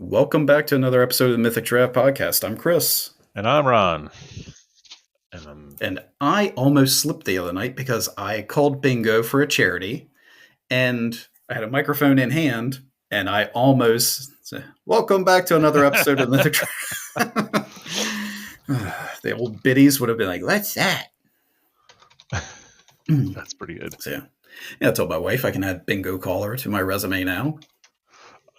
Welcome back to another episode of the Mythic Giraffe podcast. I'm Chris. And I'm Ron. And I almost slipped the other night because I called bingo for a charity and I had a microphone in hand and I almost said, welcome back to another episode of the Mythic Giraffe. The old biddies would have been like, what's that? That's pretty good. So, I told my wife I can add bingo caller to my resume now.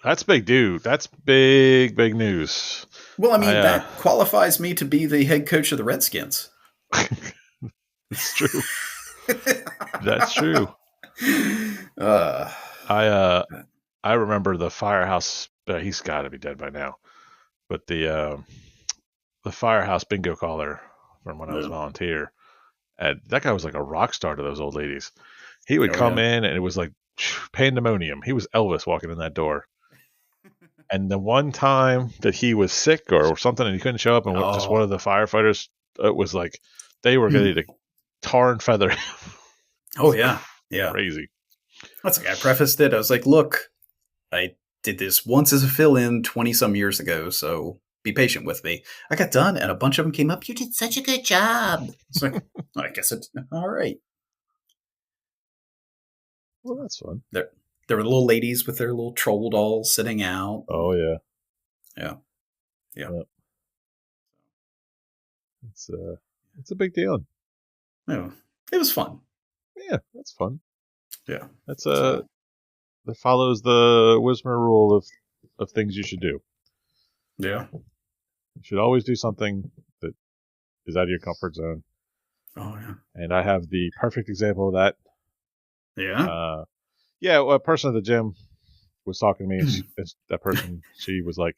That's big, dude. That's big news. Well, I mean, that qualifies me to be the head coach of the Redskins. That's true. That's true. I remember the Firehouse. He's got to be dead by now. But the Firehouse bingo caller from when I was a volunteer, that guy was like a rock star to those old ladies. He would come in and it was like pandemonium. He was Elvis walking in that door. And the one time that he was sick or something and he couldn't show up, and just one of the firefighters, it was like they were ready to tar and feather him. Oh, yeah. Yeah. Crazy. That's like I prefaced it. I was like, look, I did this once as a fill-in 20-some years ago, so be patient with me. I got done, and a bunch of them came up. You did such a good job. It's like, I guess it's all right. Well, that's fun. There were little ladies with their little troll dolls sitting out. Oh, yeah. Yeah. Yep. It's a big deal. Yeah. It was fun. Yeah, that's fun. Yeah. That's that follows the Wismer rule of things you should do. Yeah. You should always do something that is out of your comfort zone. Oh, yeah. And I have the perfect example of that. Yeah? A person at the gym was talking to me, and she was like,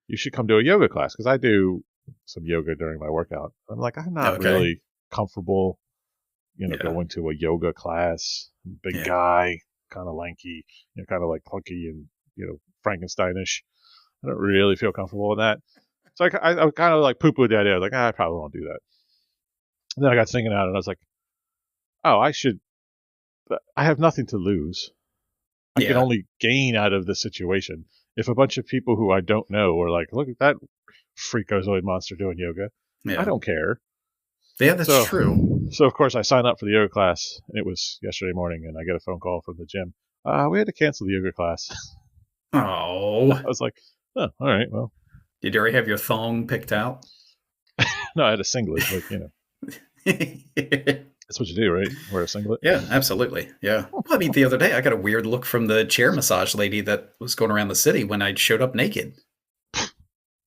you should come to a yoga class, because I do some yoga during my workout. I'm like, I'm not really comfortable, going to a yoga class. Big guy, kind of lanky, kind of like clunky and, Frankensteinish. I don't really feel comfortable with that. So I kind of like poo-pooed the idea. I was like, I probably won't do that. And then I got thinking out, and I was like, oh, I have nothing to lose. I can only gain out of this situation. If a bunch of people who I don't know are like, look at that freakazoid monster doing yoga, I don't care. Yeah, that's true. So, of course, I signed up for the yoga class, and it was yesterday morning, and I get a phone call from the gym. We had to cancel the yoga class. Oh. I was like, oh, all right, well. Did you already have your thong picked out? No, I had a singlet, That's what you do, right? Wear a singlet? Yeah, absolutely. Yeah. Well, I mean, the other day I got a weird look from the chair massage lady that was going around the city when I showed up naked.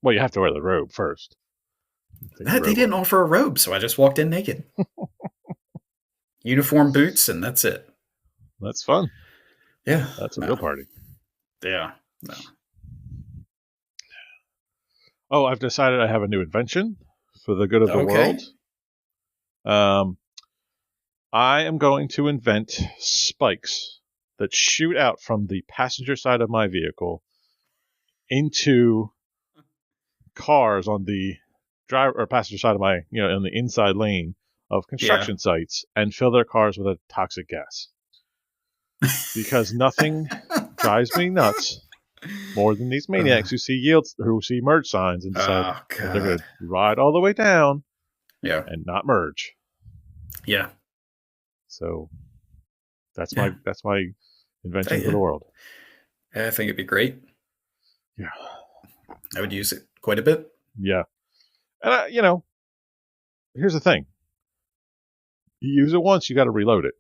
Well, you have to wear the robe first. They didn't offer a robe, so I just walked in naked. Uniform boots, and that's it. That's fun. Yeah. That's a real party. Yeah. No. Oh, I've decided I have a new invention for the good of the world. I am going to invent spikes that shoot out from the passenger side of my vehicle into cars on the driver or passenger side of my, in the inside lane of construction sites, and fill their cars with a toxic gas. Because nothing drives me nuts more than these maniacs who see merge signs and decide they're going to ride all the way down and not merge. Yeah. So that's my invention for the world. I think it'd be great. Yeah. I would use it quite a bit. Yeah. And, here's the thing. You use it once, you got to reload it.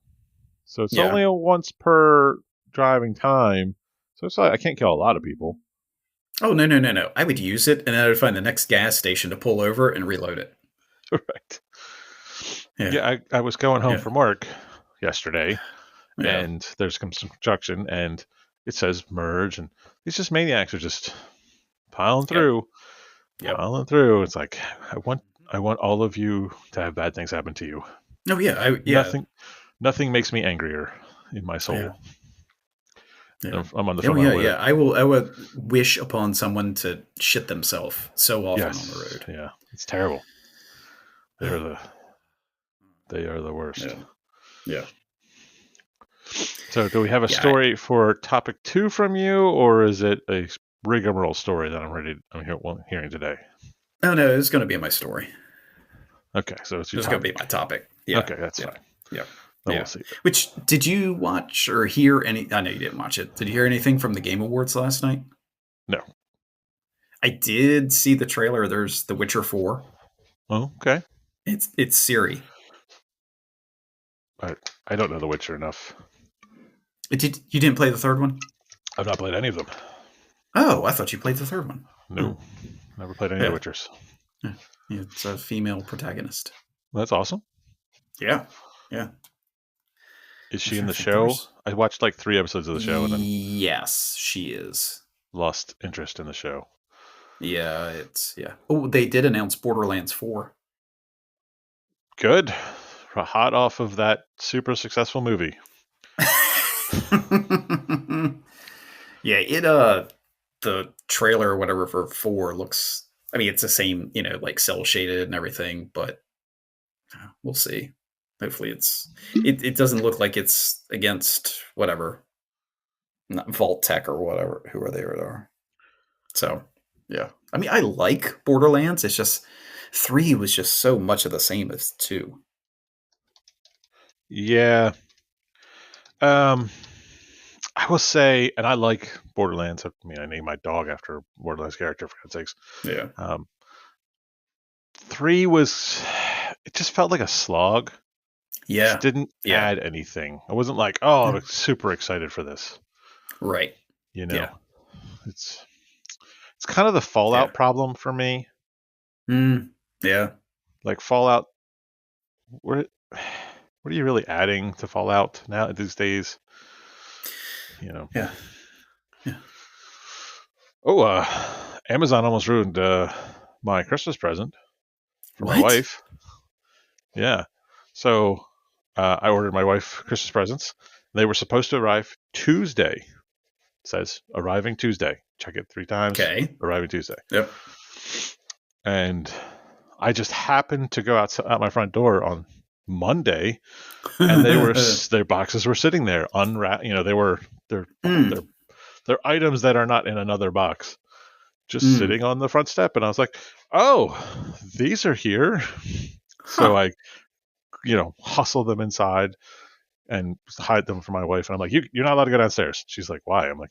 So it's only a once per driving time. So it's like, I can't kill a lot of people. Oh, no. I would use it, and then I would find the next gas station to pull over and reload it. Right. Yeah, I was going home from work yesterday, and there's some construction, and it says merge, and these just maniacs are just piling through. Piling through. It's like, I want all of you to have bad things happen to you. Oh, yeah. Nothing makes me angrier in my soul. Yeah. I'm on the phone. Yeah. I would wish upon someone to shit themselves so often on the road. Yeah, it's terrible. They are the worst. Yeah. So, do we have a story for topic 2 from you, or is it a rigmarole story that I'm hearing today. Oh no, it's going to be my story. Okay, so it's your It's going to topic. be my topic. Yeah, Okay, that's yeah, fine. yeah, Then yeah. we'll see. Which did you watch or hear any? I know you didn't watch it. Did you hear anything from the Game Awards last night? No. I did see the trailer. There's The Witcher 4. Oh, okay. It's Siri. I don't know The Witcher enough. You didn't play the third one? I've not played any of them. Oh, I thought you played the third one. No, never played any of Yeah. the Witchers. Yeah. It's a female protagonist. That's awesome. Yeah. Yeah. Is I'm she in trying the to think. There show? was... I watched like 3 episodes of the show and then Yes, she is. lost interest in the show. Yeah, Oh, they did announce Borderlands 4. Good. Hot off of that super successful movie. Yeah, the trailer or whatever for 4 looks, I mean, it's the same, like cell shaded and everything, but we'll see. Hopefully it doesn't look like it's against whatever, not Vault Tech or whatever, who are they are. So, yeah. I mean, I like Borderlands. It's just 3 was just so much of the same as 2. Yeah. I will say, and I like Borderlands. I mean, I named my dog after a Borderlands character, for God's sakes. Yeah. 3 was, it just felt like a slog. Yeah. Just didn't add anything. I wasn't like, oh, I'm super excited for this. Right. Yeah. It's kind of the Fallout problem for me. Yeah. Like Fallout, what are you really adding to Fallout now these days? Yeah. Oh, Amazon almost ruined my Christmas present for my wife. Yeah. So I ordered my wife Christmas presents. They were supposed to arrive Tuesday. It says arriving Tuesday. Check it 3 times. Okay. Arriving Tuesday. Yep. And I just happened to go out my front door on Monday, and their boxes were sitting there unwrapped. They're items that are not in another box, just sitting on the front step. And I was like, oh, these are here. So I, hustle them inside and hide them from my wife. And I'm like, you're not allowed to go downstairs. She's like, why? I'm like,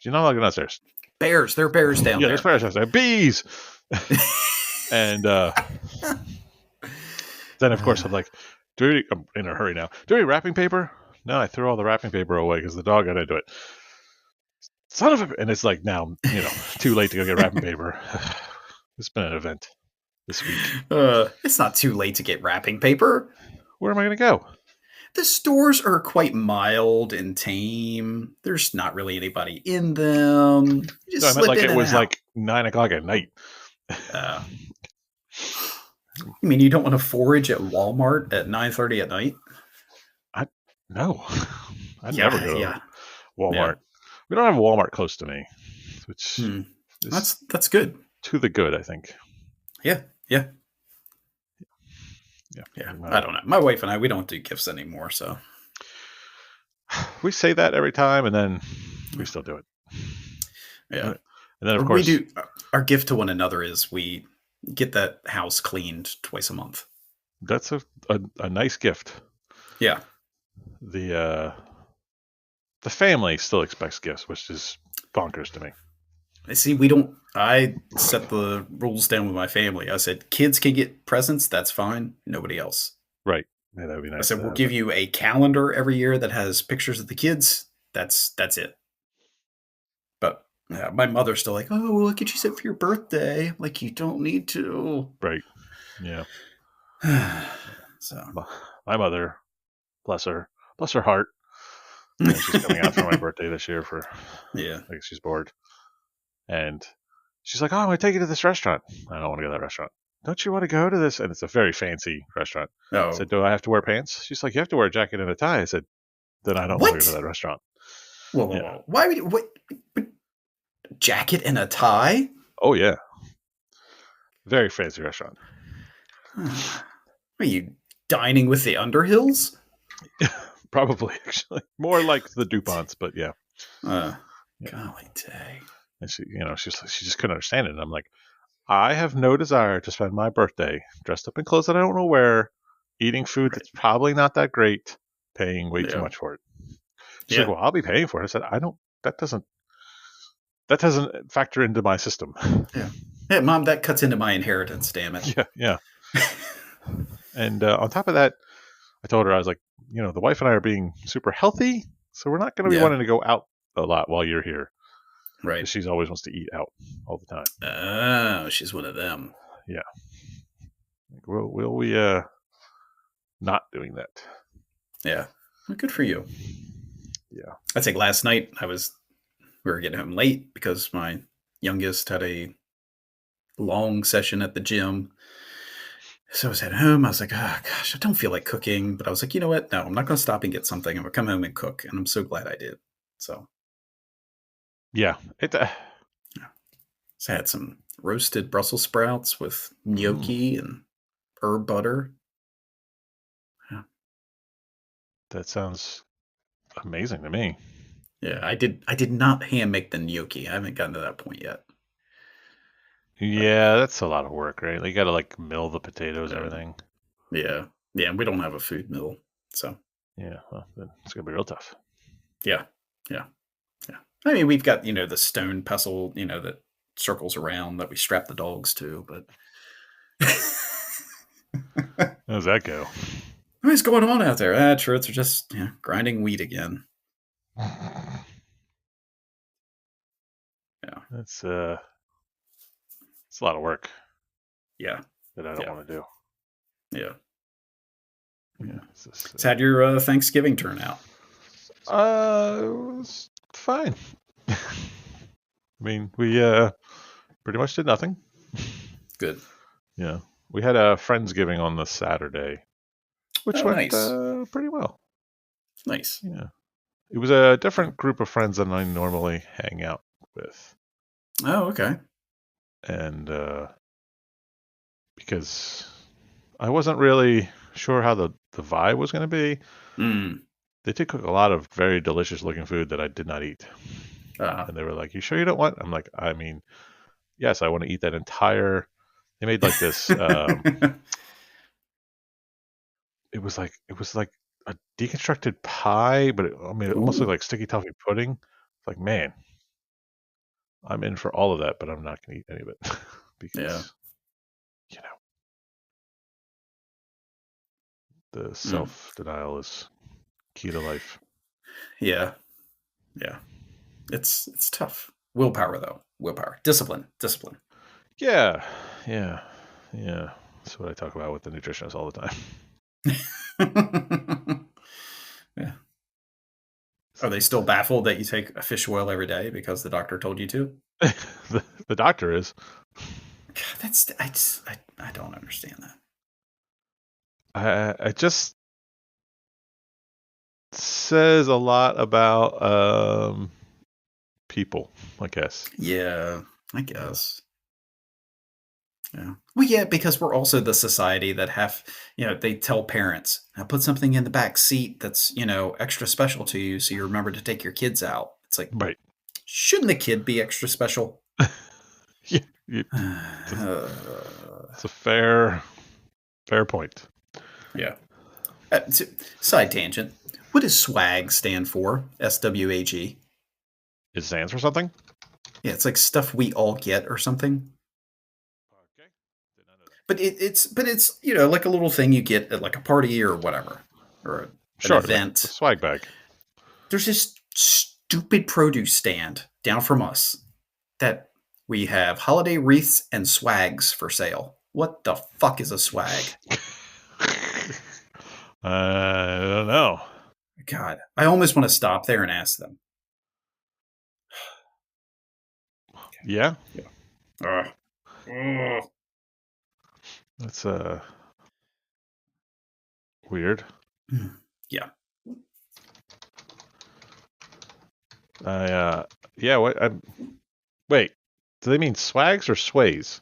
you're not allowed to go downstairs. Bears. There are bears down there. Yeah, there's bears downstairs. Bees. And then, of course, I'm like, I'm in a hurry now. Do we wrapping paper? No, I threw all the wrapping paper away because the dog got into it. Son of a... And it's like now, too late to go get wrapping paper. It's been an event this week. It's not too late to get wrapping paper. Where am I going to go? The stores are quite mild and tame. There's not really anybody in them. You just slip in it was like 9:00 at night. You mean you don't want to forage at Walmart at 9:30 at night? No. I never go to Walmart. Yeah. We don't have a Walmart close to me, which is that's good. To the good, I think. Yeah. I don't know. My wife and I, we don't do gifts anymore, so we say that every time, and then we still do it. Yeah. And then, of course, we do. Our gift to one another is we get that house cleaned twice a month. That's a nice gift. Yeah. The family still expects gifts, which is bonkers to me. See, I set the rules down with my family. I said, kids can get presents. That's fine. Nobody else. Right. Yeah, that would be nice. I said, we'll give you a calendar every year that has pictures of the kids. That's it. But my mother's still like, oh, well, what could you say for your birthday? Like, you don't need to. Right. Yeah. So my mother, bless her heart. She's coming out for my birthday this year I guess she's bored. And she's like, oh, I'm going to take you to this restaurant. I don't want to go to that restaurant. Don't you want to go to this? And it's a very fancy restaurant. Oh. I said, do I have to wear pants? She's like, you have to wear a jacket and a tie. I said, then I don't want to go to that restaurant. Whoa. Why would you... What? Jacket and a tie? Oh, yeah. Very fancy restaurant. Are you dining with the Underhills? Probably, actually. More like the DuPonts, but yeah. Golly day. And she just couldn't understand it. And I'm like, I have no desire to spend my birthday dressed up in clothes that I don't know where, eating food Right. that's probably not that great, paying way too Yeah. much for it. She's like, Yeah. well, I'll be paying for it. I said, I don't. That doesn't factor into my system. Yeah. Hey, Mom, that cuts into my inheritance, damn it. Yeah, yeah. And on top of that, I told her, I was like, the wife and I are being super healthy, so we're not going to be Yeah. wanting to go out a lot while you're here, because Right. she's always wants to eat out all the time. Oh, she's one of them. Yeah. Like, will we not doing that? Yeah. Well, good for you. Yeah. I think last night we were getting home late because my youngest had a long session at the gym. So I was at home. I was like, oh gosh, I don't feel like cooking. But I was like, you know what? No, I'm not going to stop and get something. I'm going to come home and cook. And I'm so glad I did. So, Yeah. It. yeah. So I had some roasted Brussels sprouts with Mm, gnocchi and herb butter. Yeah. that sounds amazing to me. Yeah, I did not hand make the gnocchi. I haven't gotten to that point yet. But Yeah, that's a lot of work, right? Like, you got to like mill the potatoes and uh, everything. yeah. Yeah, and we don't have a food mill. So, Yeah, well, then it's gonna be real tough. yeah. Yeah. Yeah. I mean, we've got, the stone pestle, that circles around that we strap the dogs to, but How does that go? what's going on out there? Ah, Trits are just grinding wheat again. Yeah. That's it's a lot of work Yeah. that I don't Yeah. want to do. Yeah. Yeah, Yeah. it's just, So how'd your Thanksgiving turn out? it was fine. I mean, we pretty much did nothing. Good. Yeah, we had a friendsgiving on the Saturday, which Oh, went nice. pretty well. Nice. Yeah, it was a different group of friends than I normally hang out with, Oh, okay. and because I wasn't really sure how the vibe was going to be. Mm. They did cook a lot of very delicious looking food that I did not eat. Uh, And they were like, "You sure you don't want?" I'm like, "I mean, yes, I want to eat that entire." They made like this. It was like a deconstructed pie, but I mean, it almost looked Ooh. like sticky toffee pudding. It's like, man, I'm in for all of that, but I'm not going to eat any of it Yeah. because you know the Mm. self denial is key to life. Yeah. Yeah. It's tough. Willpower though. Willpower. Discipline. Discipline. Yeah, yeah, yeah. That's what I talk about with the nutritionist all the time. Yeah. Are they still baffled that you take a fish oil every day because the doctor told you to? The doctor is. God, that's I don't understand that. I just says a lot about people, I guess. Yeah, I Yeah. guess. Yeah. Well, yeah, because we're also the society that they tell parents, put something in the back seat that's, extra special to you so you remember to take your kids out. It's like, Right. shouldn't the kid be extra special? Yeah. It's a, it's a fair point. Yeah. Side tangent. What does SWAG stand for? SWAG. Is it stands for something? Yeah, it's like stuff we all get or something. Okay. Did not know that. But it's like a little thing you get at like a party or whatever or an Sure, like a event. swag bag. There's this stupid produce stand down from us that we have holiday wreaths and swags for sale. What the fuck is a swag? I don't know. God, I almost want to stop there and ask them. Yeah, Yeah. Ugh. Ugh. that's weird. Yeah. I yeah. Wait. Do they mean swags or sways?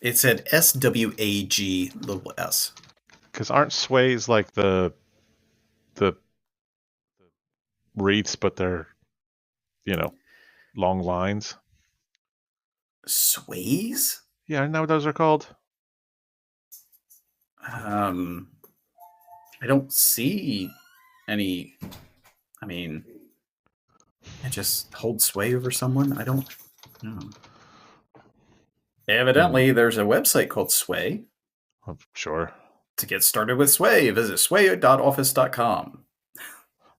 It said SWAG little s. Because aren't sways like the wreaths, but they're you know long lines. Sways? Yeah, I know what those are called. I don't see any. I mean, I just hold sway over someone. I don't know. Evidently, there's a website called Sway. I'm sure. To get started with Sway, visit sway.office.com.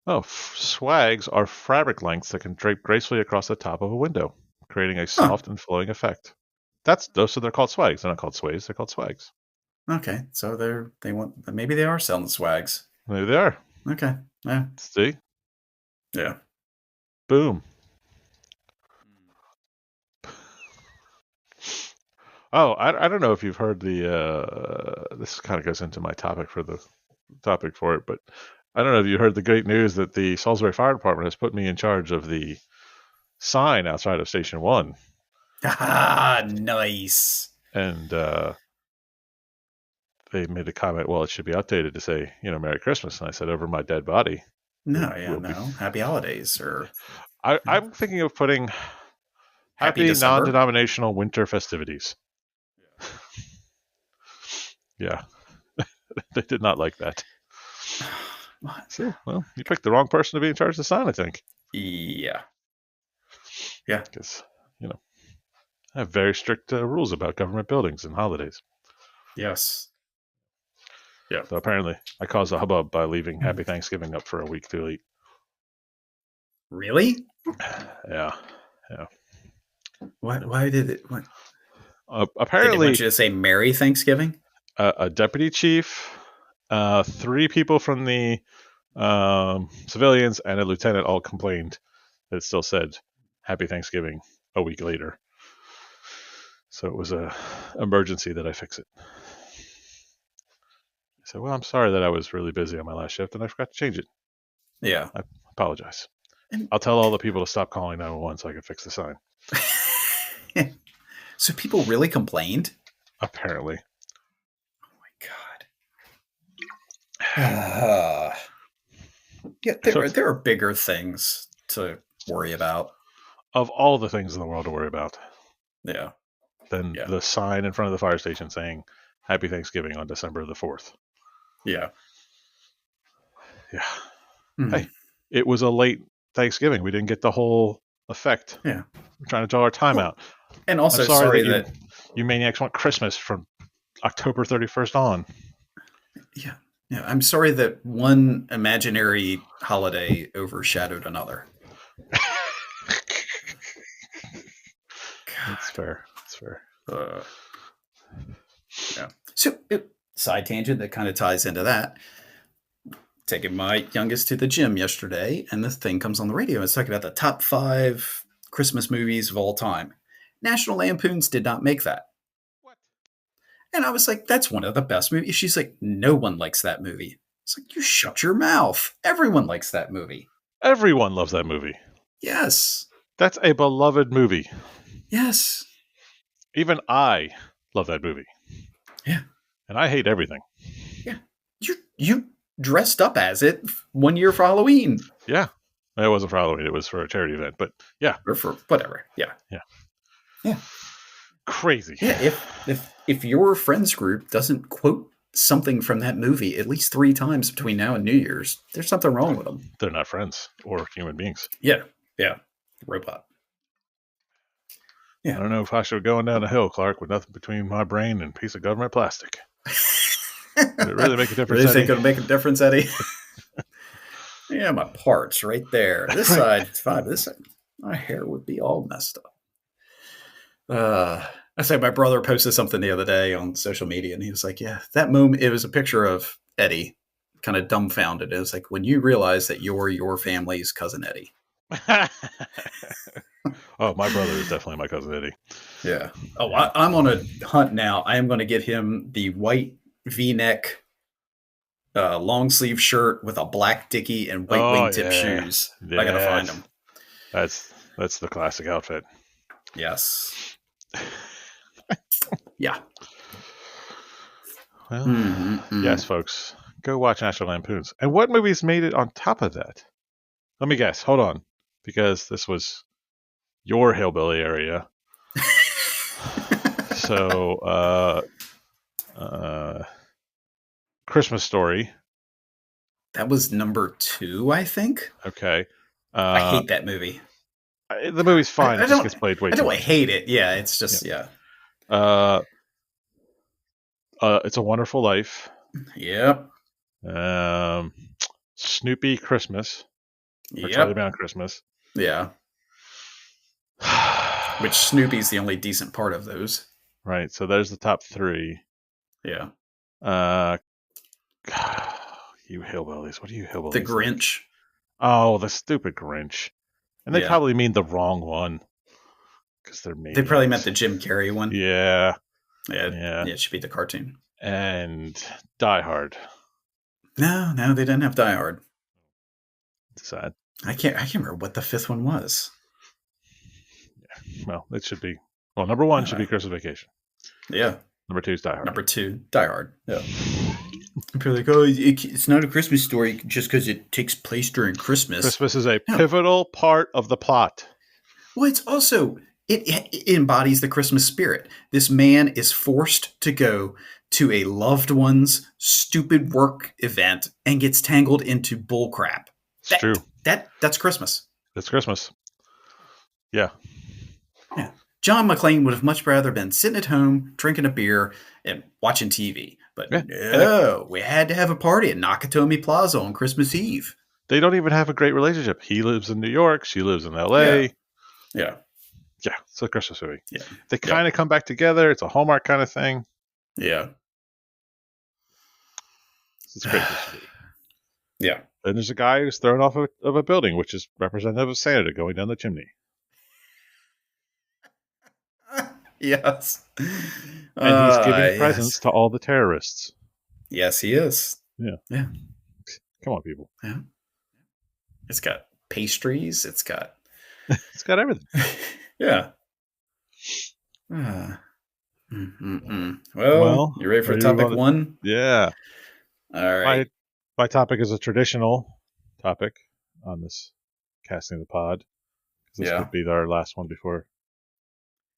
Oh, swags are fabric lengths that can drape gracefully across the top of a window, creating a soft and flowing effect. So they're called swags. They're not called sways. They're called swags. Okay, so maybe they are selling swags. Maybe they are. Okay, yeah, See? yeah. Boom. Oh, I don't know if you've heard this kind of goes into my topic for it, but I don't know if you heard the great news that the Salisbury Fire Department has put me in charge of the sign outside of Station 1. Ah, nice. And they made a comment, well, it should be updated to say, Merry Christmas. And I said, over my dead body. No, Be... Happy Holidays or I'm thinking of putting Happy non-denominational winter festivities. Yeah. They did not like that. So, well, you picked the wrong person to be in charge of the sign, I think. Yeah. Yeah. Because, I have very strict rules about government buildings and holidays. Yes. Yeah. So apparently, I caused a hubbub by leaving Happy Thanksgiving up for a week too late. Really? Yeah. Why did it? What? Apparently, did they want you to say Merry Thanksgiving? A deputy chief, 3 people from the civilians, and a lieutenant all complained that it still said Happy Thanksgiving a week later. So it was an emergency that I fix it. I said, well, I'm sorry that I was really busy on my last shift and I forgot to change it. Yeah. I apologize. I'll tell all the people to stop calling 911 so I can fix the sign. So people really complained? Apparently. Oh my God. Yeah, there are bigger things to worry about. Of all the things in the world to worry about. Yeah. Than the sign in front of the fire station saying Happy Thanksgiving on December the 4th. Yeah. Yeah. Mm-hmm. Hey, it was a late Thanksgiving. We didn't get the whole effect. Yeah. We're trying to draw our time out. And also, I'm sorry that you maniacs want Christmas from October 31st on. Yeah. Yeah. I'm sorry that one imaginary holiday overshadowed another. That's fair. That's fair. Yeah. So, side tangent that kind of ties into that. Taking my youngest to the gym yesterday, and this thing comes on the radio. It's talking about the top 5 Christmas movies of all time. National Lampoon's did not make that. What? And I was like, that's one of the best movies. She's like, no one likes that movie. It's like, you shut your mouth. Everyone likes that movie. Everyone loves that movie. Yes. That's a beloved movie. Yes. Even I love that movie. Yeah. And I hate everything. Yeah. You dressed up as it one year for Halloween. Yeah. It wasn't for Halloween. It was for a charity event. But yeah. Or for whatever. Yeah. Yeah. Yeah. Crazy. Yeah. If your friends group doesn't quote something from that movie at least 3 times between now and New Year's, there's something wrong with them. They're not friends or human beings. Yeah. Yeah. Robot. Yeah. I don't know if I should go down a hill, Clark, with nothing between my brain and a piece of government plastic. Would it really make a difference, Really think it'll make a difference, Eddie? Yeah, my parts right there. This side, fine. This side, my hair would be all messed up. I say my brother posted something the other day on social media, and he was like, yeah, that moment, it was a picture of Eddie, kind of dumbfounded. It was like, when you realize that you're your family's cousin Eddie. Oh, my brother is definitely my cousin Eddie. Yeah. Oh, I'm on a hunt now. I am going to get him the white V-neck long sleeve shirt with a black dicky and white wingtip shoes. Yes. I got to find them. That's the classic outfit. Yes. Yeah. Well, yes, folks. Go watch National Lampoons. And what movies made it on top of that? Let me guess. Hold on. Because this was your hillbilly area. So, Christmas Story. That was number 2, I think. Okay. I hate that movie. The movie's fine. I It just don't. gets played way I too don't much. hate it. Yeah, it's Yeah. just yeah. It's a Wonderful Life. Yep. Snoopy Christmas or Charlie Yep. Brown Christmas. Yeah. Which Snoopy's the only decent part of those. Right. So there's the top 3. Yeah. Uh, you hillbillies. What do you hillbillies The like? Grinch. Oh, the stupid Grinch. And they Yeah. probably mean the wrong one because they're They probably meant maniacs. the Jim Carrey one. Yeah. Yeah. Yeah. It should be the cartoon. And Die Hard. No, they didn't have Die Hard. It's sad. I can't remember what the 5th one was. Well, it should be. Well, number 1 should be Christmas Vacation. Yeah. Number 2 is Die Hard. Number 2, Die Hard. Yeah. People are like, oh, it's not a Christmas story just because it takes place during Christmas. Christmas is a pivotal part of the plot. Well, it's also, it embodies the Christmas spirit. This man is forced to go to a loved one's stupid work event and gets tangled into bullcrap. It's true. That's Christmas. It's Christmas. Yeah. Yeah. John McClane would have much rather been sitting at home, drinking a beer, and watching TV. But no, we had to have a party at Nakatomi Plaza on Christmas Eve. They don't even have a great relationship. He lives in New York. She lives in L.A. Yeah. Yeah, it's a Christmas movie. Yeah. They kind of come back together. It's a Hallmark kind of thing. Yeah. It's a great Christmas movie. Yeah. And there's a guy who's thrown off of a building, which is representative of Santa going down the chimney. Yes. And he's giving presents to all the terrorists. Yes, he is. Yeah. Yeah. Come on, people. Yeah. It's got pastries. It's got everything. Yeah. Well, you ready for topic 1? Yeah. All right. My topic is a traditional topic on this casting the pod. This could be our last one before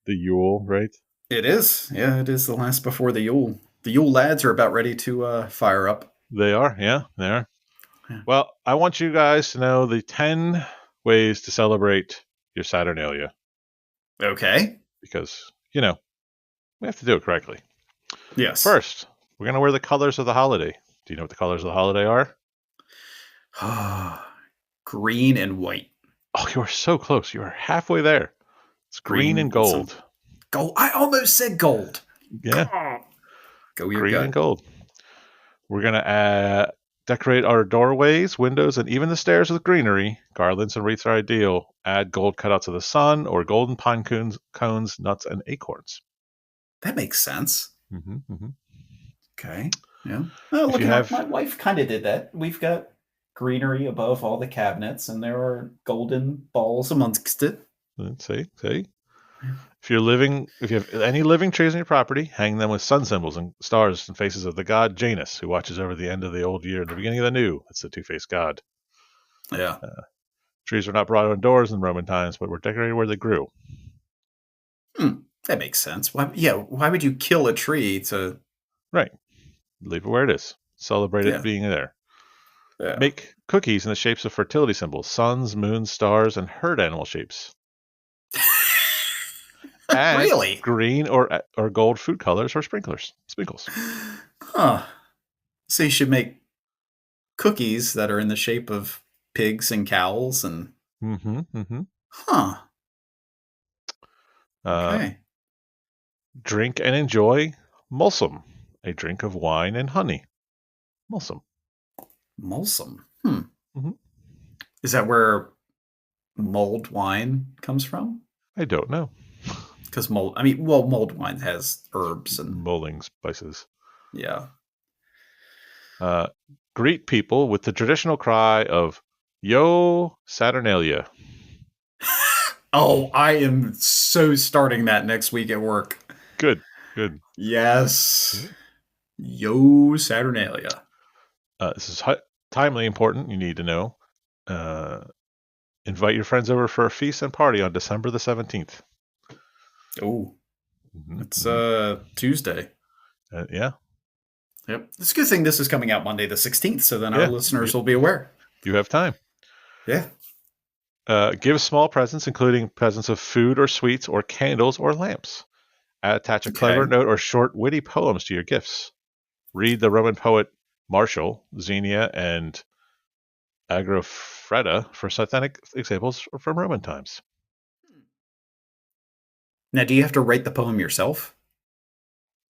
the Yule, right? It is. Yeah, it is the last before the Yule. The Yule lads are about ready to fire up. They are. Yeah, they are. Yeah. Well, I want you guys to know the 10 ways to celebrate your Saturnalia. Okay. Because, we have to do it correctly. Yes. First, we're going to wear the colors of the holiday. Do you know what the colors of the holiday are? Green and white. Oh, you are so close. You are halfway there. It's green and gold. Gold. I almost said gold. Yeah. Go your green gut. and gold. We're going to decorate our doorways, windows, and even the stairs with greenery. Garlands and wreaths are ideal. Add gold cutouts of the sun or golden pine cones, nuts, and acorns. That makes sense. Mm-hmm, mm-hmm. Okay. Yeah. Oh, look, my wife kind of did that. We've got greenery above all the cabinets, and there are golden balls amongst it. See. If you have any living trees on your property, hang them with sun symbols and stars and faces of the god Janus, who watches over the end of the old year and the beginning of the new. That's the two-faced god. Yeah. Trees were not brought indoors in Roman times, but were decorated where they grew. That makes sense. Why would you kill a tree to... Right. Leave it where it is. Celebrate it being there. Yeah. Make cookies in the shapes of fertility symbols, suns, moons, stars, and herd animal shapes. Add really? Green or gold food colors or sprinkles. Huh. So you should make cookies that are in the shape of pigs and cows and... Huh. Okay. Drink and enjoy Mulsum, a drink of wine and honey. Mulsum. Is that where mulled wine comes from? I don't know. Because mulled wine has herbs and... Mulling spices. Yeah. Greet people with the traditional cry of, Yo, Saturnalia. Oh, I am so starting that next week at work. Good. Yes. Yo, Saturnalia. This is timely important. You need to know. Invite your friends over for a feast and party on December the 17th. Oh, Mm-hmm, it's mm-hmm. Tuesday. Yeah. Yep. It's a good thing this is coming out Monday the 16th, so then our Yeah. listeners will be aware. You have time. Yeah. Give small presents, including presents of food or sweets or candles or lamps. Attach a clever Okay. note or short, witty poems to your gifts. Read the Roman poet Martial, Xenia, and Agrafreda for authentic examples from Roman times. Now, do you have to write the poem yourself?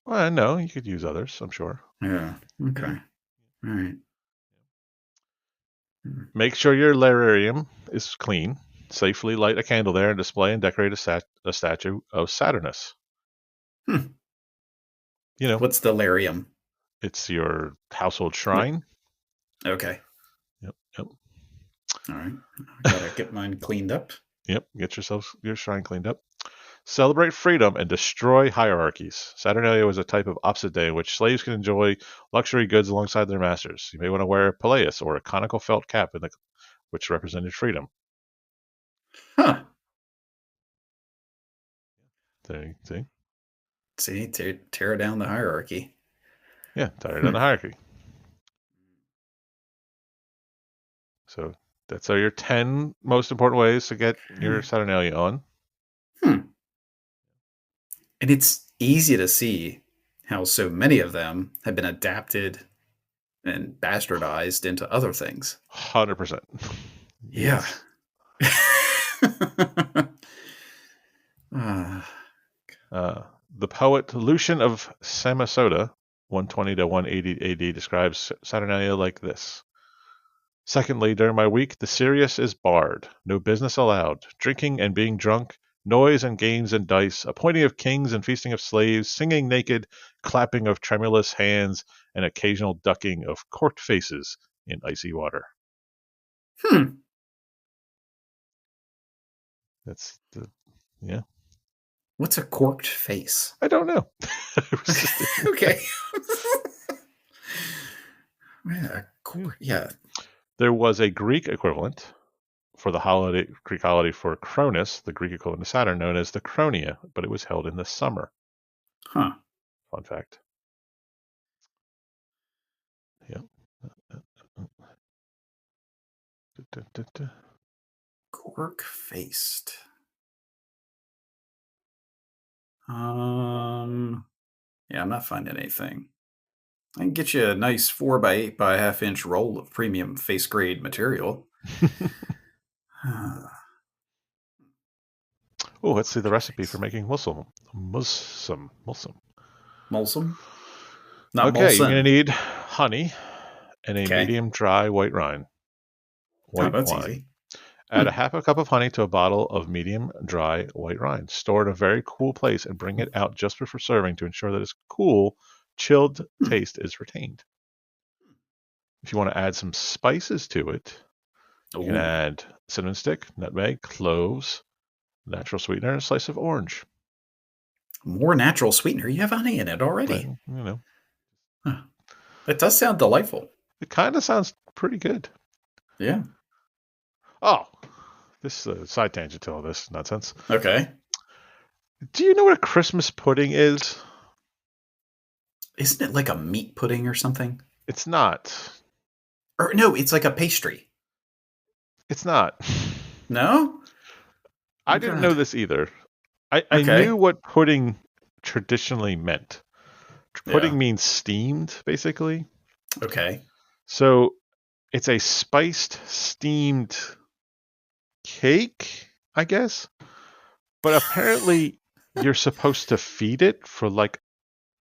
Well, no, you could use others, I'm sure. Yeah. Okay. All right. Make sure your lararium is clean. Safely light a candle there and display and decorate a statue of Saturnus. Hmm. You know, What's delirium? it's your household What? shrine. Okay. Yep, yep. All right. I gotta get mine cleaned up. Yep, get yourself your shrine cleaned up. Celebrate freedom and destroy hierarchies. Saturnalia was a type of opposite day in which slaves could enjoy luxury goods alongside their masters. You may want to wear a pallias or a conical felt cap which represented freedom. Huh. There you see. See, tear down the hierarchy. Yeah, tired on Hmm. the hierarchy. So that's your 10 most important ways to get your Saturnalia on. Hmm. And it's easy to see how so many of them have been adapted and bastardized into other things. 100%. Yeah. Yes. uh, The poet Lucian of Samosata, 120 to 180 AD, describes Saturnalia like this. Secondly, during my week, the serious is barred. No business allowed. Drinking and being drunk, noise and games and dice, appointing of kings and feasting of slaves, singing naked, clapping of tremulous hands, and occasional ducking of corked faces in icy water. hmm. That's the, yeah. What's a corked face? I don't know. It was just Okay. Yeah, yeah. yeah. There was a Greek equivalent for the Greek holiday for Cronus, the Greek equivalent to Saturn, known as the Cronia, but it was held in the summer. Huh. Fun fact. Yeah. Cork faced. Yeah, I'm not finding anything. I can get you a nice 4x8 by a half-inch roll of premium face grade material. Oh, let's see the Cork recipe for face. making mulsum. Mulsum. Molsum? Not Okay, you're going to Molson. need honey and a Okay. medium dry white wine. Oh, White that's wine. easy. Add a half a cup of honey to a bottle of medium dry white wine. Store it in a very cool place and bring it out just before serving to ensure that its cool, chilled Hmm. taste is retained. If you want to add some spices to it, you can Oh, add cinnamon stick, nutmeg, cloves, natural sweetener, and a slice of orange. more natural sweetener. You have honey in it already. Well, you know, Huh. It does sound delightful. it kind of sounds pretty good. Yeah. Oh, this side tangent to all this nonsense. Okay. Do you know what a Christmas pudding is? Isn't it like a meat pudding or something? It's not. Or no, it's like a pastry. It's not. No? I Oh, didn't know God. this either. I knew Okay. what pudding traditionally meant. Yeah. Pudding means steamed, basically. Okay. So it's a spiced, steamed cake, I guess. But apparently, you're supposed to feed it for like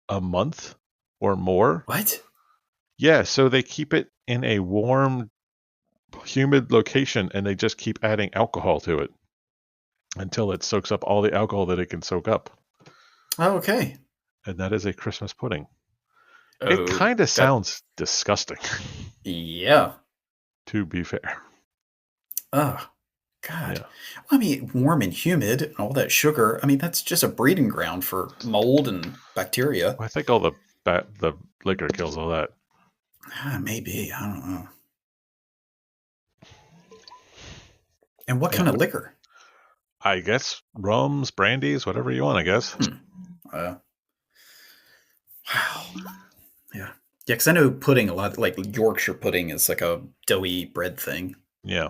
a month or more. What? Yeah, so they keep it in a warm, humid location and they just keep adding alcohol to it until it soaks up all the alcohol that it can soak up. Oh, okay. And that is a Christmas pudding. It Oh, kind of that. sounds disgusting, Yeah. to be fair. Oh, God. Yeah. Well, I mean, warm and humid and all that sugar. I mean, that's just a breeding ground for mold and bacteria. Well, I think all the liquor kills all that. Maybe. I don't know. And what Yeah. kind of liquor? I guess rums, brandies, whatever you want, I guess. Wow. Yeah. Yeah, because I know pudding a lot, like Yorkshire pudding is like a doughy bread thing. Yeah.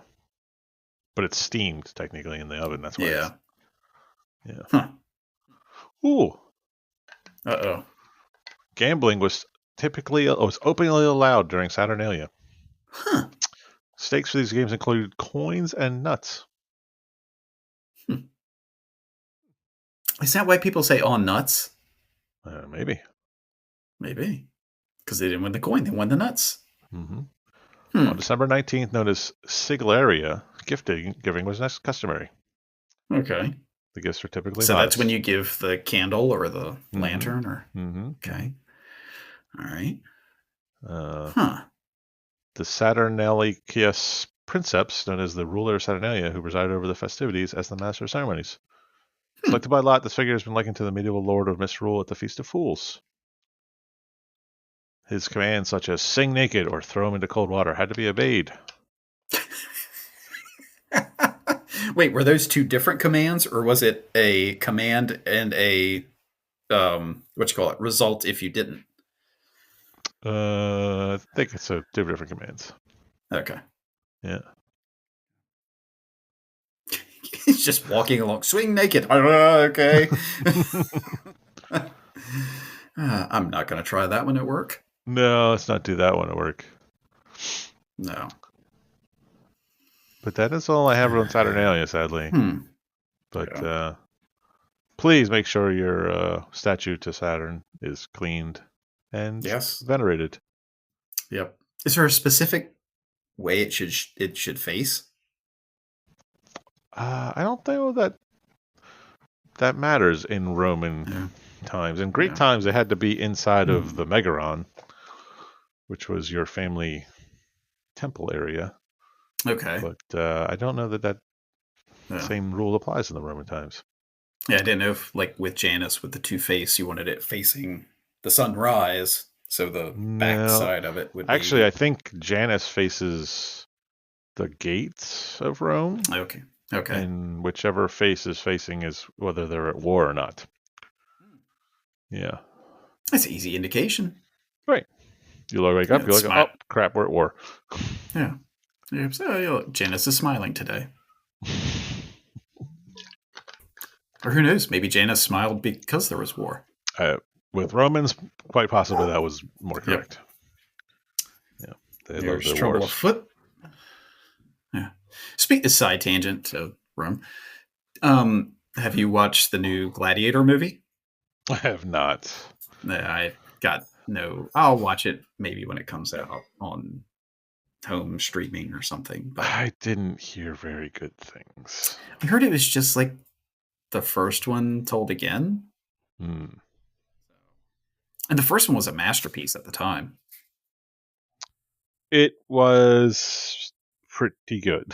But it's steamed technically in the oven. That's why it's. Yeah. Yeah. Huh. Ooh. Uh-oh. Gambling was openly allowed during Saturnalia. Huh. Stakes for these games included coins and nuts. Hmm. Is that why people say on nuts? Maybe. Maybe. Because they didn't win the coin, they won the nuts. Mm-hmm. On Hmm. December 19th, known as Siglaria, giving was customary. Okay. The gifts were typically So that's when modest. you give the candle or the Mm-hmm. lantern or Mm-hmm. okay. All right. Uh, Huh. the Saturnalia princeps, known as the ruler of Saturnalia, who presided over the festivities as the master of ceremonies. Hmm. Selected by lot, this figure has been likened to the medieval lord of misrule at the Feast of Fools. His commands, such as sing naked or throw him into cold water, had to be obeyed. Wait, were those two different commands, or was it a command and a what you call it result if you didn't? I think it's two different commands. Okay. Yeah. He's just walking along, swing naked. Okay. I'm not going to try that one at work. No, let's not do that one at work. No. But that is all I have on Saturnalia, sadly. Hmm. But Yeah. please make sure your statue to Saturn is cleaned and Yes. venerated. Yep. Is there a specific way it should face? I don't think that matters in Roman Yeah. times. In Greek Yeah. times, it had to be inside of Hmm. the Megaron, which was your family temple area. Okay. But I don't know that Yeah. same rule applies in the Roman times. Yeah. I didn't know if, like, with Janus, with the two face, you wanted it facing the sunrise, so the back No, side of it would actually, be I think Janus faces the gates of Rome, okay. Okay. and whichever face is facing is whether they're at war or not. Yeah. That's an easy indication. Right. You wake Yeah. up, you're It's like, oh, smile. crap, we're at war. Yeah. Yeah. So Janus is smiling today. Or who knows? Maybe Janus smiled because there was war. With Romans, quite possibly that was more Yep. correct. Yeah. They love There's their trouble wars. afoot. Yeah. Speak this side tangent to Rome. Have you watched the new Gladiator movie? I have not. I got no. I'll watch it maybe when it comes out on home streaming or something. But I didn't hear very good things. I heard it was just like the first one told again, Hmm. and the first one was a masterpiece at the time. It was pretty good.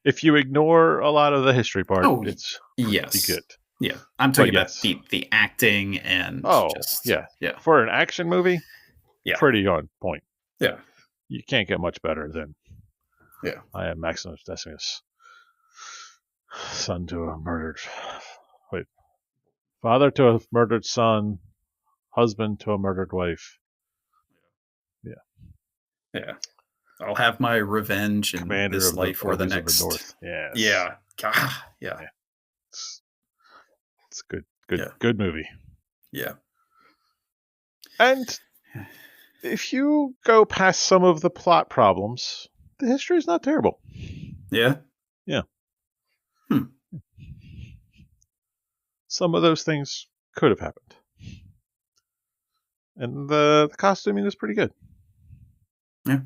If you ignore a lot of the history part, Oh, it's pretty yes, good. yeah. I'm But talking about yes. the acting and Oh, just yeah. yeah, For an action movie, yeah, pretty on point. yeah, You can't get much better than yeah. I am Maximus Decimus, son to a murdered. Wait. Father to a murdered son, husband to a murdered wife. Yeah. Yeah. I'll have my revenge in Commander this of the life or the armies of the next. North. Yes. Yeah. Ah, yeah. Yeah. It's good. Good. Yeah. Good movie. Yeah. And if you go past some of the plot problems, the history is not terrible. Yeah. Yeah. Hmm. Some of those things could have happened. And the costuming is pretty good. Yeah.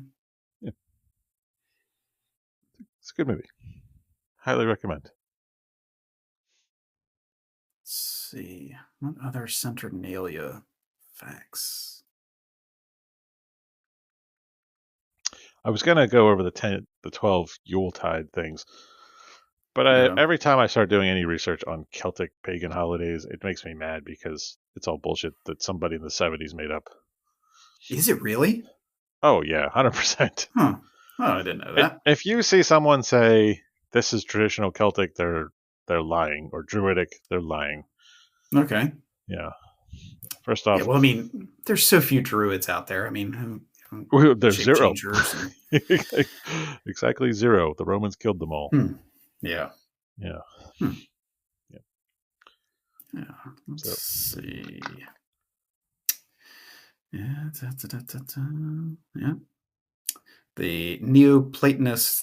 Yeah. It's a good movie. Highly recommend. Let's see. What other Saturnalia facts? I was going to go over the 12 Yuletide things, but Yeah. every time I start doing any research on Celtic pagan holidays, it makes me mad because it's all bullshit that somebody in the 70s made up. Is it really? Oh, yeah, 100%. Huh. Oh, I didn't know that. If you see someone say this is traditional Celtic, they're lying, or Druidic, they're lying. Okay. Yeah. First Yeah, off, well, I mean, there's so few druids out there. I mean, there's shape zero. changers and Exactly zero. The Romans killed them all. yeah. Yeah. Hmm. Yeah. Yeah. Let's So see. Yeah. Yeah. The Neoplatonist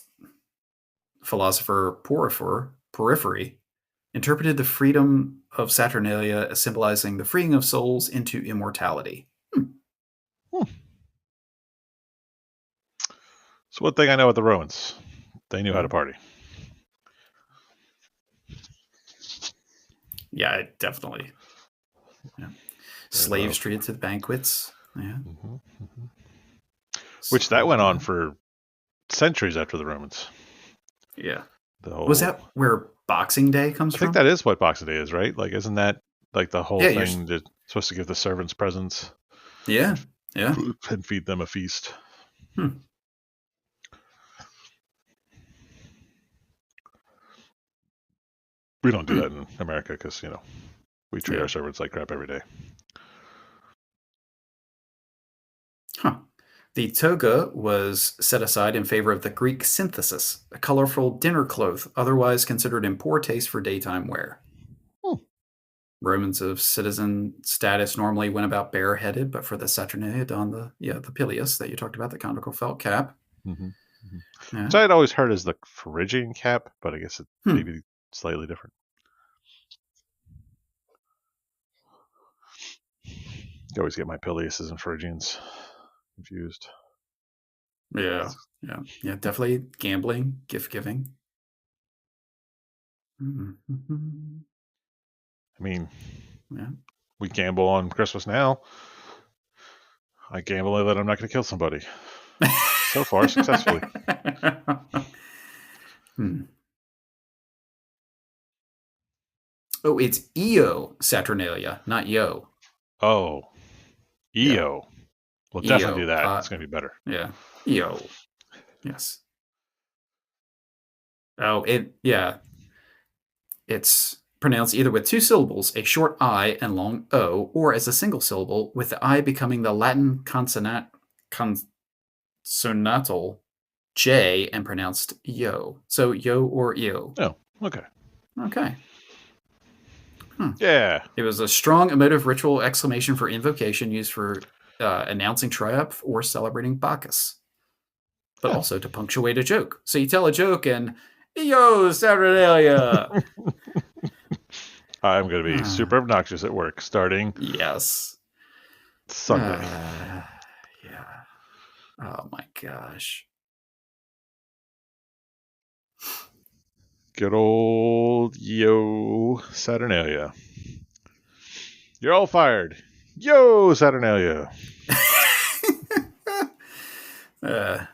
philosopher Porphyry interpreted the freedom of Saturnalia as symbolizing the freeing of souls into immortality. hmm. So one thing I know about the Romans, they knew how to party. Yeah, definitely. Yeah. Slaves treated to the banquets. Yeah. Mm-hmm. Mm-hmm. Which that So, went on for centuries after the Romans. yeah. The Was whole. that where Boxing Day comes I think from? that is what Boxing Day is, right? Like, isn't that like the whole Yeah, you're thing that's supposed to give the servants presents yeah. Yeah. and feed them a feast? Hmm. We don't do Hmm. that in America because we treat Yeah. our servants like crap every day. Huh. The toga was set aside in favor of the Greek synthesis, a colorful dinner cloth otherwise considered in poor taste for daytime wear. Hmm. Romans of citizen status normally went about bareheaded, but for the Saturnalia donned the pileus that you talked about, the conical felt cap. Mm-hmm. Mm-hmm. Yeah. Which I had always heard as the Phrygian cap, but I guess it may Hmm. be slightly different. You always get my Piliuses and Phrygians confused. Yeah. Yeah. Yeah. Definitely gambling, gift giving. Mm-hmm. I mean, Yeah. we gamble on Christmas now. I gamble that I'm not going to kill somebody. So far, successfully. Hmm. Oh, it's Io Saturnalia, not Yo. Oh, Yeah. EO. We'll definitely do Io. that. It's going to be better. Yeah. Io. Yes. Oh, yeah. It's pronounced either with two syllables, a short I and long O, or as a single syllable, with the I becoming the Latin consonantal J and pronounced yo. So yo or io. Oh, okay. Okay. Hmm. Yeah. It was a strong emotive ritual exclamation for invocation used for announcing triumph or celebrating Bacchus, but Yeah. also to punctuate a joke. So you tell a joke and yo, Saturnalia. I'm going to be super obnoxious at work starting Yes. Sunday. Yeah. Oh my gosh. Good old Yo Saturnalia. You're all fired. Yo Saturnalia.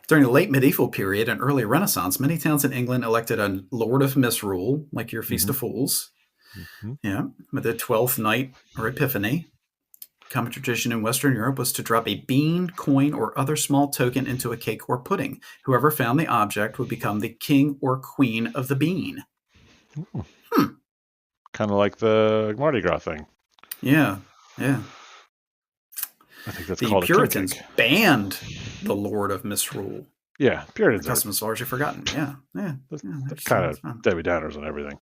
During the late medieval period and early Renaissance, many towns in England elected a Lord of Misrule, like your Feast Mm-hmm. of Fools. Mm-hmm. Yeah, with the 12th night or Epiphany. Common tradition in Western Europe was to drop a bean, coin, or other small token into a cake or pudding. Whoever found the object would become the king or queen of the bean. Kind of like the Mardi Gras thing. Yeah, yeah. I think that's The called a king Puritans cake. banned the Lord of Misrule. Yeah, The Puritans are custom is largely forgotten. Yeah, yeah. they're kind of Debbie Downers on everything.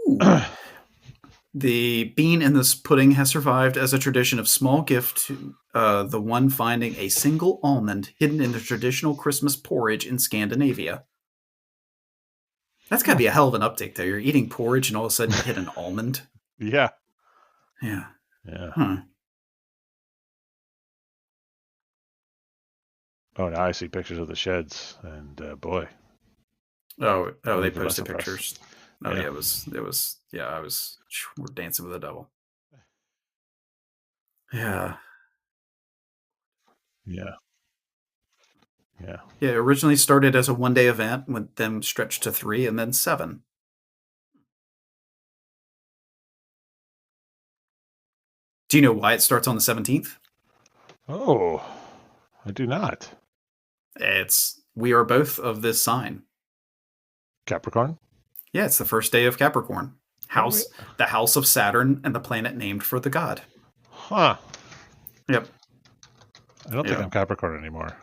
Ooh. The bean in this pudding has survived as a tradition of small gift to the one finding a single almond hidden in the traditional Christmas porridge in Scandinavia. That's got to be a hell of an uptick there. You're eating porridge and all of a sudden you hit an almond. Yeah. Yeah. Yeah. Huh. Oh, now I see pictures of the sheds, and boy, Oh, they leave the best posted impressed. pictures. Oh Yeah. yeah, we're dancing with the devil. Yeah. Yeah. Yeah. Yeah, it originally started as a 1 day event, with them stretched to 3 and then 7. Do you know why it starts on the 17th? Oh, I do not. It's We are both of this sign. Capricorn? Yeah, it's the first day of Capricorn. Oh, yeah. The house of Saturn, and the planet named for the god. Huh. Yep. I don't think Yeah. I'm Capricorn anymore.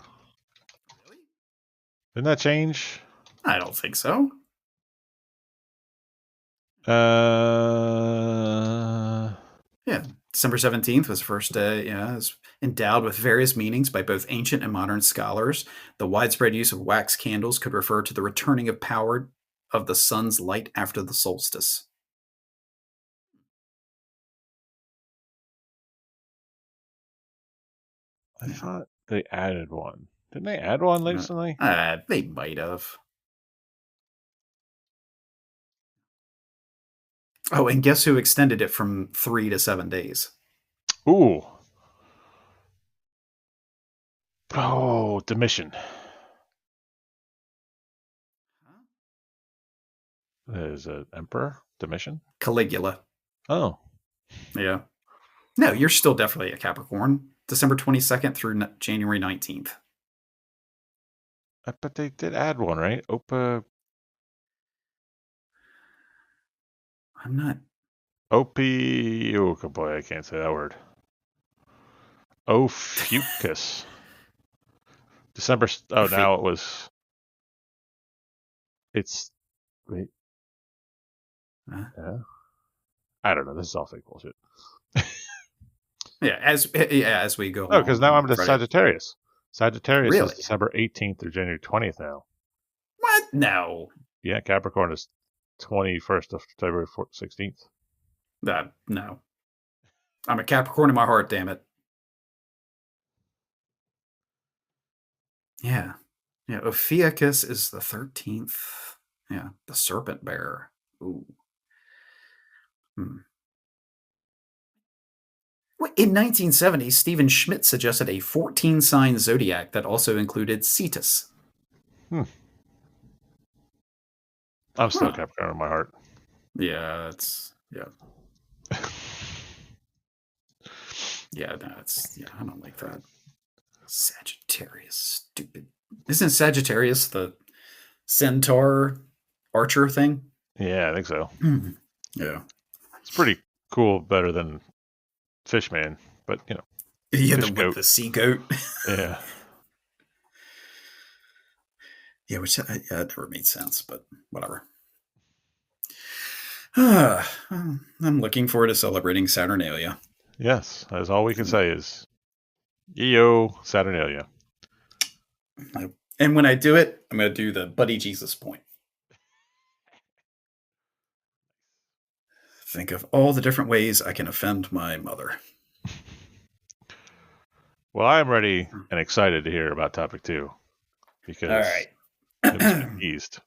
Didn't that change? I don't think so. Uh, Yeah. December 17th was the first day. Yeah. It's endowed with various meanings by both ancient and modern scholars. The widespread use of wax candles could refer to the returning of power of the sun's light after the solstice. I Yeah. thought they added one. Didn't they add one recently? They might have. Oh, and guess who extended it from 3 to 7 days? Ooh. Oh, Domitian. Is it Emperor Domitian? Caligula. Oh. Yeah. No, you're still definitely a Capricorn. December 22nd through January 19th. But they did add one, right? Opa. I'm not. Opie. Oh, boy, I can't say that word. Ophiuchus. December. Oh, now it was. It's. Wait. Yeah. I don't know. This is all fake bullshit. Yeah, as we go Oh, along. because now I'm the Sagittarius. Sagittarius is Really? December 18th through January 20th now. What? No. Yeah, Capricorn is 21st of February 16th. No. I'm a Capricorn in my heart, damn it. Yeah. Yeah, Ophiuchus is the 13th. Yeah, the serpent bearer. Ooh. Hmm. In 1970, Stephen Schmidt suggested a 14-sign zodiac that also included Cetus. I'm still Capricorn in my heart. Yeah, it's yeah. Yeah, no, I don't like that. Sagittarius, stupid. Isn't Sagittarius the centaur archer thing? Yeah, I think so. Yeah. It's pretty cool, better than Fishman, but Yeah, fish goat. the sea goat. Yeah. Yeah, which it never made sense, but whatever. I'm looking forward to celebrating Saturnalia. Yes, that's all we can say is, yo, Saturnalia. And when I do it, I'm going to do the Buddy Jesus point. Think of all the different ways I can offend my mother. Well, I am ready and excited to hear about topic 2 because all right. it was teased.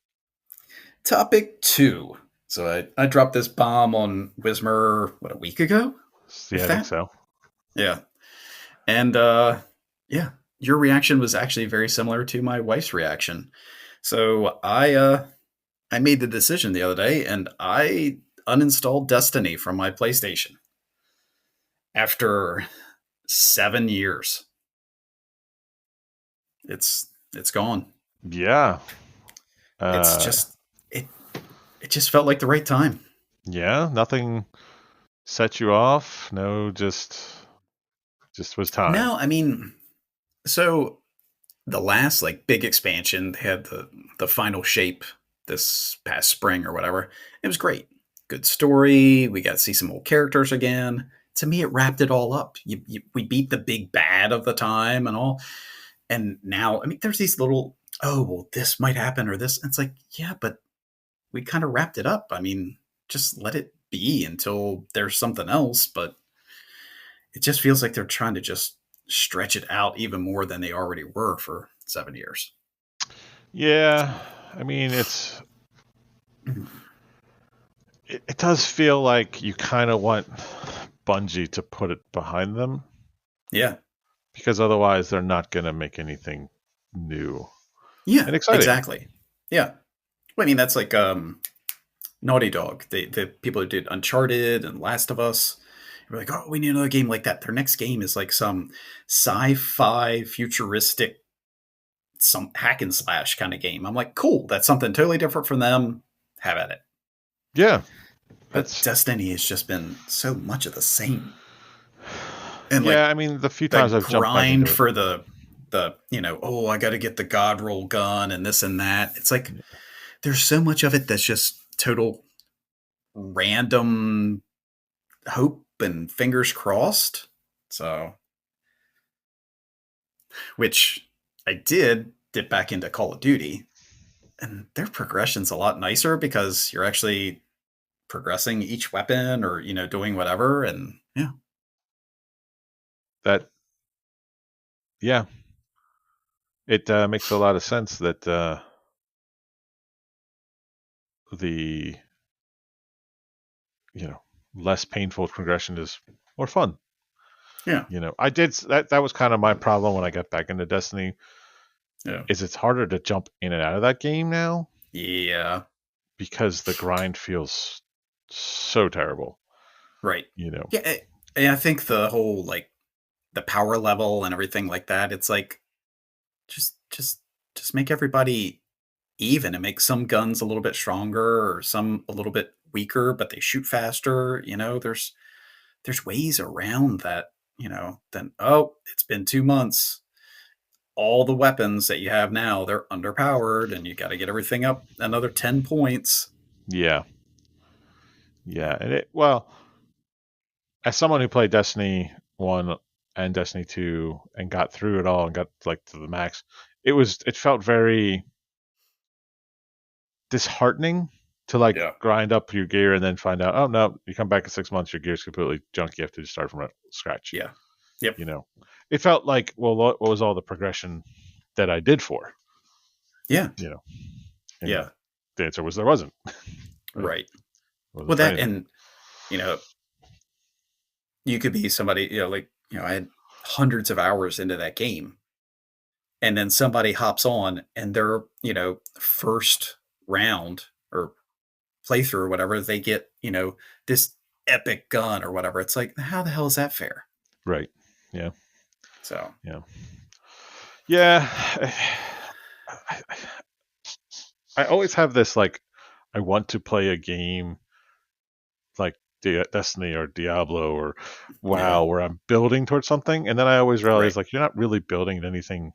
Topic 2. So I dropped this bomb on Wismer, a week ago? Yeah, I think so. Yeah. And yeah, your reaction was actually very similar to my wife's reaction. So I made the decision the other day and I uninstalled Destiny from my PlayStation after 7 years. It's gone. Yeah. It's just it just felt like the right time. Yeah, nothing set you off. No, just was time. No, I mean, so the last big expansion, they had the final shape this past spring or whatever. It was great. Good story. We got to see some old characters again. To me, it wrapped it all up. We beat the big bad of the time and all. And now, I mean, there's these little, oh, well, this might happen or this. It's like, yeah, but we kind of wrapped it up. I mean, just let it be until there's something else. But it just feels like they're trying to just stretch it out even more than they already were for 7 years. Yeah, I mean, it does feel like you kind of want Bungie to put it behind them. Yeah. Because otherwise they're not going to make anything new. Yeah, and exciting. Exactly. Yeah. Well, I mean, that's like Naughty Dog. The people who did Uncharted and Last of Us. We're like, oh, we need another game like that. Their next game is like some sci-fi futuristic some hack and slash kind of game. I'm like, cool, that's something totally different from them. Have at it. Yeah, But it's Destiny has just been so much of the same. And yeah. like I mean, the few the times I've jumped back grind into it, for the oh, I got to get the god roll gun and this and that. It's like there's so much of it that's just total random hope and fingers crossed. So, which I did dip back into Call of Duty, and their progression's a lot nicer because you're actually progressing each weapon or doing whatever, and yeah, that yeah, it makes a lot of sense that the less painful progression is more fun. yeah, I did that was kind of my problem when I got back into Destiny, yeah, is it's harder to jump in and out of that game now yeah, because the grind feels so terrible. right, you know yeah. And I think the whole like the power level and everything like that, it's like just just just make everybody even and make some guns a little bit stronger or some a little bit weaker, but they shoot faster. There's ways around that. Then oh, it's been 2 months. All the weapons that you have now, they're underpowered, and you got to get everything up another 10 points. yeah, yeah. And well, as someone who played Destiny 1 and Destiny 2 and got through it all and got like to the max, it felt very disheartening to like Yeah, grind up your gear and then find out, oh no, you come back in 6 months, your gear's completely junk. You have to just start from scratch. yeah, yep, It felt like, well, what was all the progression that I did for? yeah, You know, and yeah, the answer was there wasn't. Right? right. Wasn't Well, for that anything. and you know, you could be somebody, like I had hundreds of hours into that game, and then somebody hops on and their first round or playthrough or whatever, they get this epic gun or whatever. It's like, how the hell is that fair? Right. Yeah. So Yeah. Yeah. I, I always have this like, I want to play a game like Destiny or Diablo or yeah, WoW where I'm building towards something, and then I always realize right, like you're not really building anything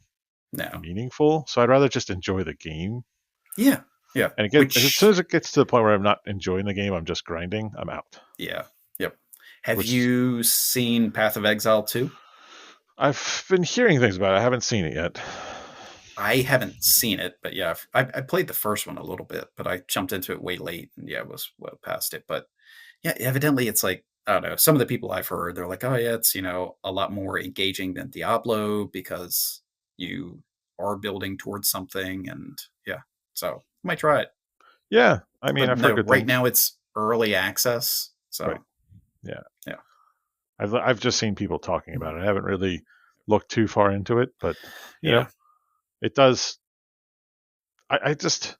no, meaningful. So I'd rather just enjoy the game. yeah, yeah, And again, as soon which as it gets to the point where I'm not enjoying the game, I'm just grinding, I'm out. yeah, yep. Have Which you seen Path of Exile 2? I've been hearing things about. I haven't seen it yet. I haven't seen it, but yeah, I played the first one a little bit, but I jumped into it way late and yeah, was well past it. But yeah, evidently it's like, I don't know, some of the people I've heard, they're like, oh yeah, it's a lot more engaging than Diablo because you are building towards something, and yeah, so I might try it. Yeah, I mean, But I've heard no, good right things. now it's early access, Right. so Yeah. yeah, I've just seen people talking about it. I haven't really looked too far into it, but yeah, it does. I just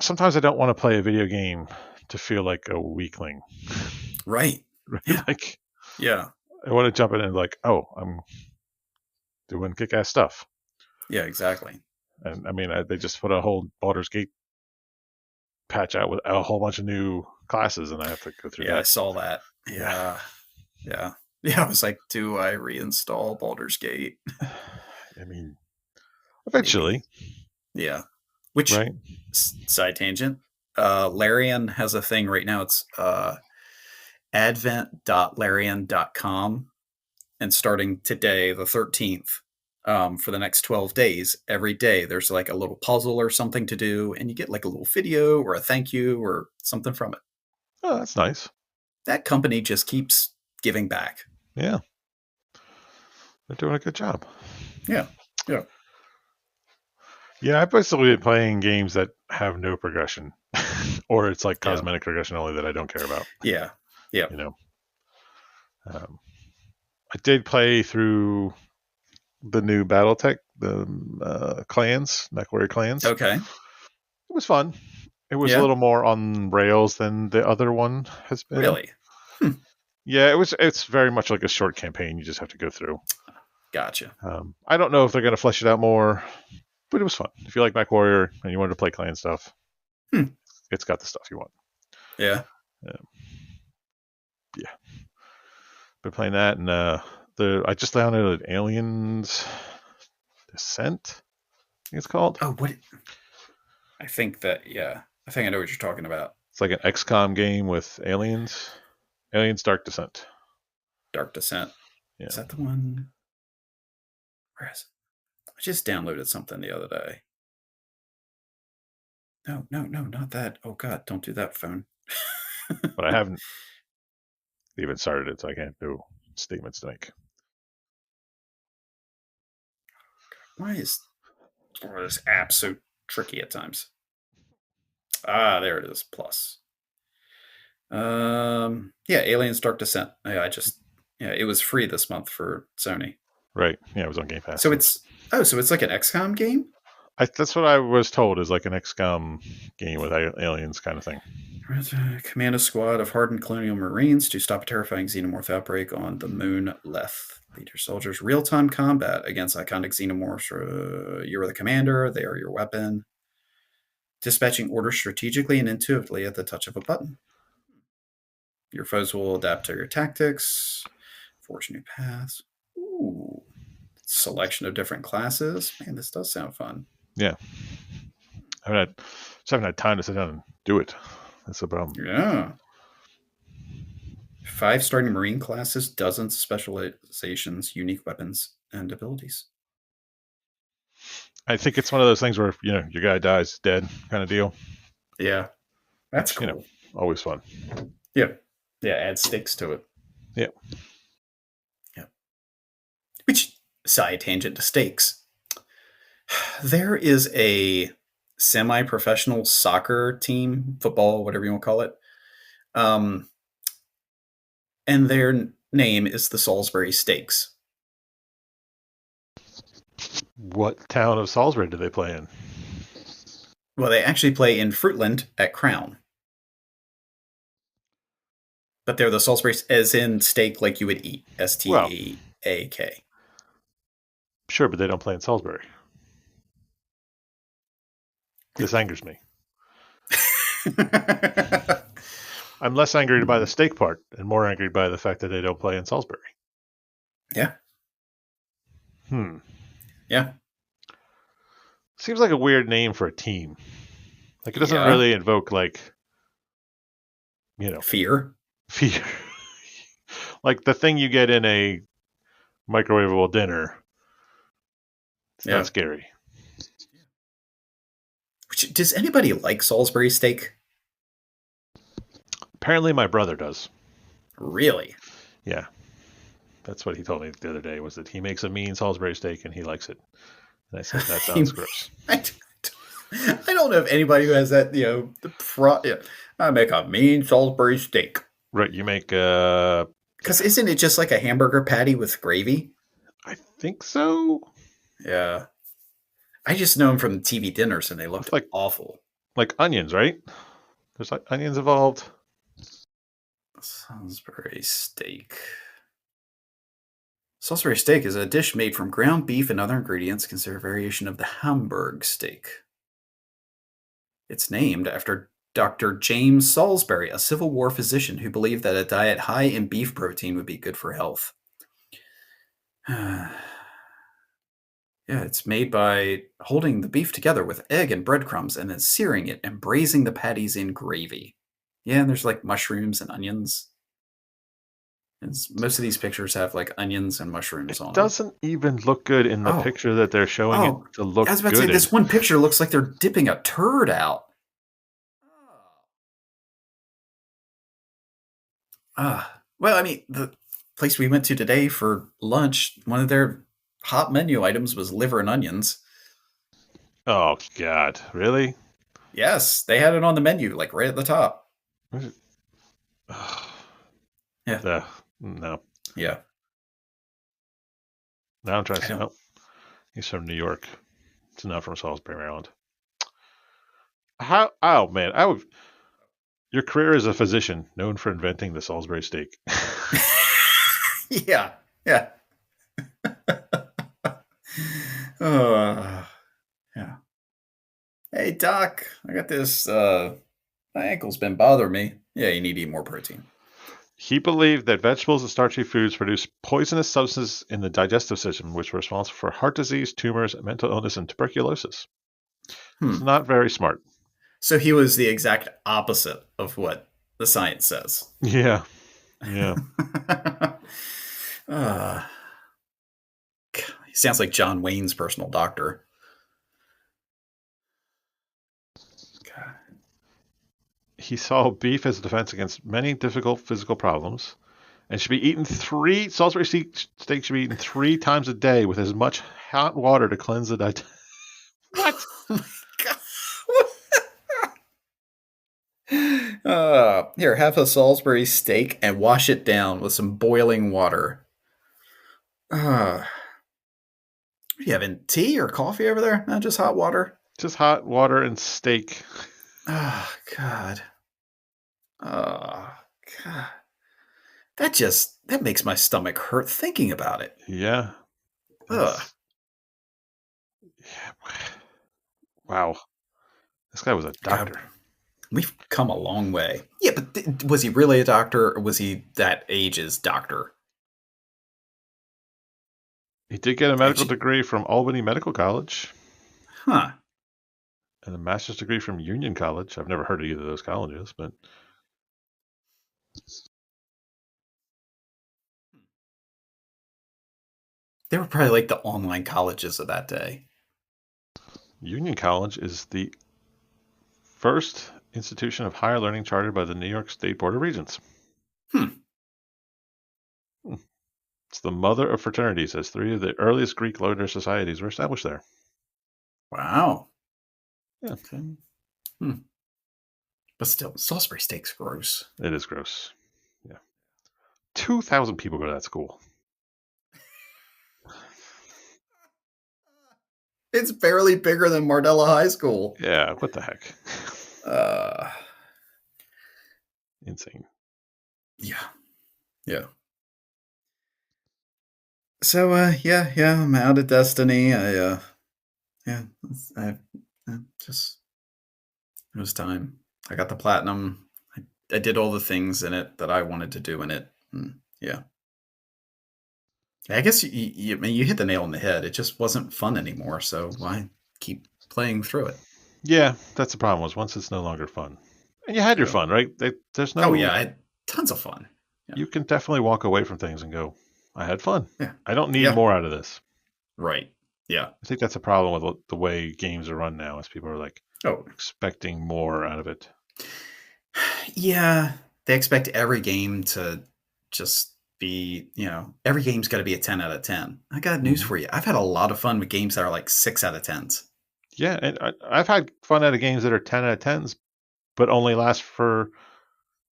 sometimes I don't want to play a video game to feel like a weakling. right, Right? yeah, Like yeah, I want to jump in and like, oh, I'm doing kick-ass stuff. yeah, exactly. And I mean, they just put a whole Baldur's Gate patch out with a whole bunch of new classes, and I have to go through Yeah, I that. saw that. Yeah. Yeah, yeah, yeah. I was like, do I reinstall Baldur's Gate? I mean, Maybe. eventually, Yeah. Which right? side tangent? Larian has a thing right now. It's advent.larian.com, and starting today, the 13th, for the next 12 days, every day there's like a little puzzle or something to do, and you get like a little video or a thank you or something from it. Oh, that's nice. That company just keeps giving back. Yeah, they're doing a good job. Yeah. Yeah. Yeah, I've basically been playing games that have no progression, or it's like Yeah. cosmetic progression only that I don't care about. Yeah. Yeah. You know, um, I did play through the new BattleTech, the clans, MechWarrior clans. Okay. It was fun. It was a Yeah. little more on rails than the other one has been. Really? Hmm. Yeah, it was. It's very much like a short campaign. You just have to go through. Gotcha. I don't know if they're going to flesh it out more, but it was fun. If you like MechWarrior and you wanted to play clan stuff, Hmm. it's got the stuff you want. Yeah. Yeah. Been playing that, and I just downloaded Aliens Descent, I think it's called. Oh, what? I think that, yeah. I think I know what you're talking about. It's like an XCOM game with aliens. Aliens Dark Descent. Dark Descent. Yeah. Is that the one? Where is it? I just downloaded something the other day. No, no, no, not that. Oh, God, don't do that, phone. But I haven't even started it, so I can't do statements to make. Why is this app so tricky at times? Ah, there it is. Plus. Yeah, Aliens Dark Descent. Yeah, it was free this month for Sony. Right. Yeah, it was on Game Pass. So it's like an XCOM game? That's what I was told, is like an XCOM game with aliens kind of thing. Command a squad of hardened colonial marines to stop a terrifying xenomorph outbreak on the moon Leth. Lead your soldiers real-time combat against iconic xenomorphs. You're the commander. They are your weapon. Dispatching orders strategically and intuitively at the touch of a button. Your foes will adapt to your tactics. Forge new paths. Ooh. Selection of different classes. Man, this does sound fun. Yeah. Just haven't had time to sit down and do it. That's the problem. Yeah. 5 starting marine classes, dozens of specializations, unique weapons, and abilities. I think it's one of those things where, your guy dies, dead kind of deal. Yeah. That's cool. Always fun. Yeah. Yeah, add stakes to it. Yeah. Yeah. Which, side tangent to stakes. There is a semi-professional soccer team, football, whatever you want to call it. And their name is the Salisbury Stakes. What town of Salisbury do they play in? Well, they actually play in Fruitland at Crown. But they're the Salisbury, as in steak like you would eat. Steak. Sure, but they don't play in Salisbury. This angers me. I'm less angry by the steak part and more angry by the fact that they don't play in Salisbury. Yeah. Yeah. Seems like a weird name for a team. Like, it doesn't really invoke, fear. Fear. Like the thing you get in a microwavable dinner. It's not scary. Does anybody like Salisbury steak? Apparently my brother does. Really? Yeah. That's what he told me the other day, was that he makes a mean Salisbury steak and he likes it. And I said, that sounds gross. I don't know if anybody who has that, I make a mean Salisbury steak. Right, you make because isn't it just like a hamburger patty with gravy? I think so. Yeah. I just know them from TV dinners and they looked awful. Like onions, right? There's like onions involved. Salisbury steak. Salisbury steak is a dish made from ground beef and other ingredients considered a variation of the Hamburg steak. It's named after Dr. James Salisbury, a Civil War physician who believed that a diet high in beef protein would be good for health. Yeah, it's made by holding the beef together with egg and breadcrumbs and then searing it and braising the patties in gravy. Yeah, and there's like mushrooms and onions. And most of these pictures have like onions and mushrooms on them. It doesn't even look good in the picture that they're showing it to look good. I was about to say, this one picture looks like they're dipping a turd out. Well, I mean, the place we went to today for lunch, one of their hot menu items was liver and onions. Oh, God. Really? Yes, they had it on the menu, like right at the top. Yeah. No. Yeah. Now I'm trying to say, oh, he's from New York. It's not from Salisbury, Maryland. Oh, man. Your career as a physician, known for inventing the Salisbury steak. Yeah. Uh, yeah. Hey, Doc, I got this. My ankle's been bothering me. Yeah, you need to eat more protein. He believed that vegetables and starchy foods produce poisonous substances in the digestive system, which were responsible for heart disease, tumors, mental illness, and tuberculosis. It's Hmm. not very smart. So he was the exact opposite of what the science says. Yeah, yeah. uh, he sounds like John Wayne's personal doctor. God. He saw beef as a defense against many difficult physical problems, and should be eaten Salisbury steak should be eaten 3 times a day with as much hot water to cleanse the digestion. What? Oh my God. Here, have a Salisbury steak and wash it down with some boiling water. Uh, you having tea or coffee over there? Not just hot water. Just hot water and steak. Oh God. Oh God. That makes my stomach hurt thinking about it. Yeah. Ugh. That's yeah. Wow. This guy was a God, doctor. we've come a long way. Yeah, but was he really a doctor, or was he that age's doctor? He did get a medical Actually, degree from Albany Medical College huh? and a master's degree from Union College. I've never heard of either of those colleges, but They were probably like the online colleges of that day. Union College is the first institution of higher learning chartered by the New York State Board of Regents. Hmm. It's the mother of fraternities, as 3 of the earliest Greek learner societies were established there. Wow. Yeah. Okay. Hmm. But still, Salisbury steak's gross. It is gross. Yeah. 2,000 people go to that school. It's barely bigger than Mardella High School. Yeah, what the heck? Uh. Insane. Yeah. Yeah. So, yeah, I'm out of Destiny. Yeah, I, I just it was time. I got the platinum. I did all the things in it that I wanted to do in it. Yeah, I guess I mean, you hit the nail on the head. It just wasn't fun anymore. So why keep playing through it? Yeah, that's the problem. Was once it's no longer fun, and you had your Yeah. fun, right? There's Oh no. yeah, I had tons of fun. Yeah. You can definitely walk away from things and go, "I had fun. Yeah. I don't need Yeah. more out of this." Right. Yeah. I think that's a problem with the way games are run now, is people are like Oh expecting more out of it. yeah. They expect every game to just be, every game's got to be a 10 out of 10. I got news Hmm. for you. I've had a lot of fun with games that are like 6 out of 10s. Yeah, and I've had fun out of games that are 10 out of 10s, but only last for,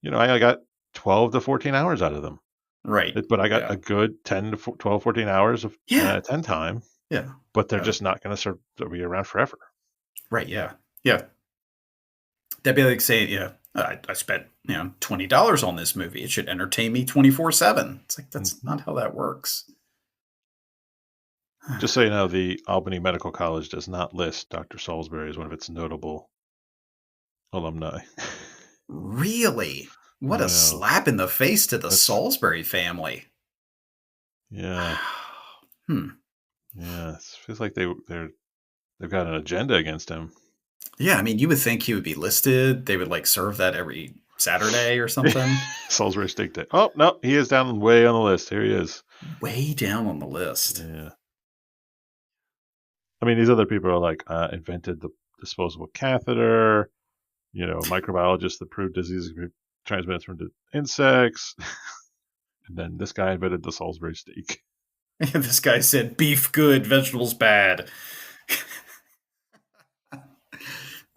I got 12 to 14 hours out of them. Right. But I got Yeah. a good 10 to 12, 14 hours of 10 out Yeah. of 10 time, Yeah. but they're Yeah. just not going to be around forever. Right. Yeah. Yeah. That'd be like saying, yeah, I spent, $20 on this movie. It should entertain me 24/7. It's like, that's Hmm. not how that works. Just so you know, the Albany Medical College does not list Dr. Salisbury as one of its notable alumni. Really? What I a know. slap in the face to the That's, Salisbury family. yeah, Hmm. yeah. It feels like they've got an agenda against him. Yeah, I mean, you would think he would be listed. They would like serve that every Saturday or something. Salisbury Steak Day. Oh, no, he is down way on the list. Here he is. Way down on the list. Yeah. I mean, these other people are like, invented the disposable catheter, microbiologist that proved disease transmitted from insects. And then this guy invented the Salisbury steak. This guy said beef good, vegetables bad.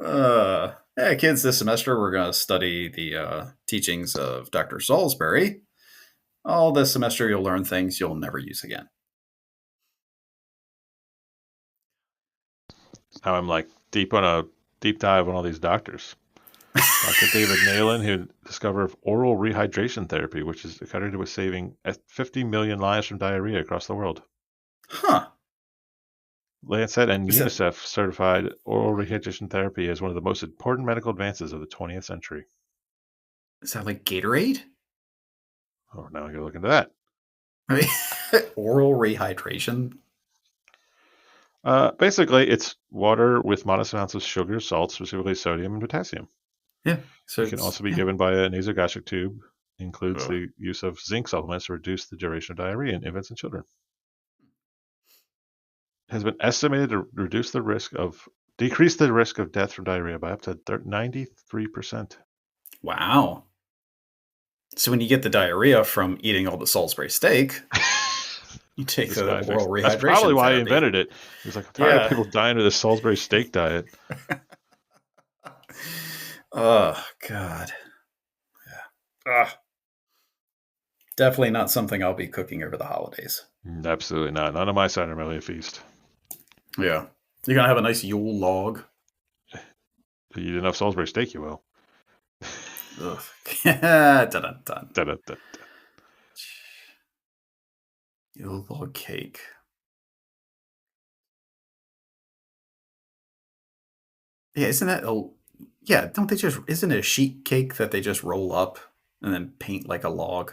Hey, kids, this semester we're going to study the teachings of Dr. Salisbury. All this semester you'll learn things you'll never use again. Now I'm like deep dive on all these doctors. Dr. David Nalen, who discovered oral rehydration therapy, which is credited with saving 50 million lives from diarrhea across the world. Huh. Lancet and Is that UNICEF certified oral rehydration therapy as one of the most important medical advances of the 20th century. is that like Gatorade? Oh, now you're looking into that. I mean, oral rehydration. Basically, it's water with modest amounts of sugar, salt, specifically sodium and potassium. Yeah. So It can it's also be given by a nasogastric tube. Includes ugh. the use of zinc supplements to reduce the duration of diarrhea in infants and children. Has been estimated to decrease the risk of death from diarrhea by up to 93%. Wow. So when you get the diarrhea from eating all the Salisbury steak, you take This the guy oral fixed. That's probably rehydration why he therapy. invented it. He was like, I'm tired of Yeah. people dying of this Salisbury steak diet. Oh God. Yeah. Ugh. Definitely not something I'll be cooking over the holidays. Absolutely not. None of my Saturnalia feast. Yeah. You're gonna have a nice Yule log. If you eat enough Salisbury steak, you will. Ugh. Dun, dun, dun. Da-da-da. Yule log cake. Yeah, isn't that yeah, don't they just isn't it a sheet cake that they just roll up and then paint like a log?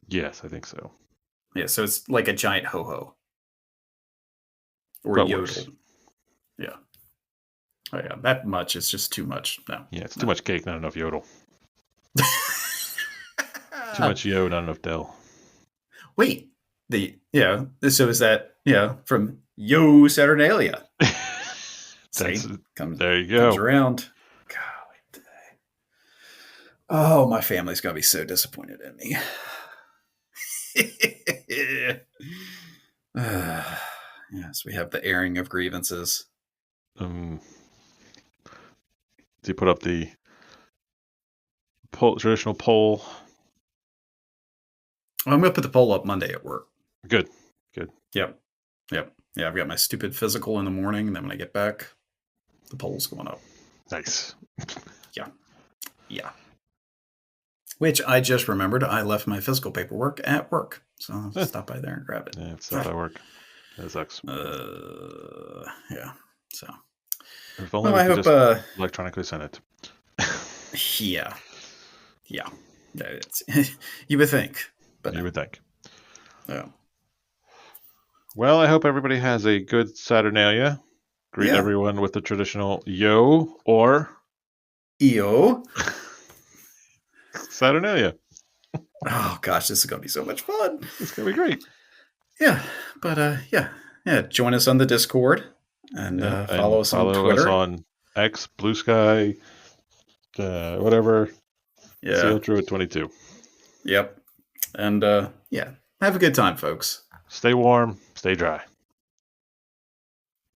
Yes, I think so. Yeah, so it's like a giant ho-ho. Or But worse. yodel. Yeah. Oh yeah, that much is just too much. No. Yeah, it's too No. much cake, not enough yodel. Too much yo, not enough Dell. Wait. So is that from Yo Saturnalia. See? There you Comes go. around. Golly. Oh, my family's gonna be so disappointed in me. Yes, we have the airing of grievances. Do you put up the traditional poll? I'm gonna put the poll up Monday at work. Good. Yep. Yeah, I've got my stupid physical in the morning, and then when I get back, the poll's going up. Nice. Yeah. Which I just remembered I left my physical paperwork at work. So I'll stop by there and grab it. Yeah, it's not by work. That sucks. Yeah. So. If only we could just electronically send it. Yeah. You would think. But you would think. Yeah. Well, I hope everybody has a good Saturnalia. Greet everyone with the traditional yo or EO. Saturnalia. Oh gosh, this is gonna be so much fun. It's gonna be great. Yeah, but join us on the Discord and follow us on Twitter. Us on X, Blue Sky, whatever. Yeah. Seal True at 22. Yep. And have a good time, folks. Stay warm, stay dry.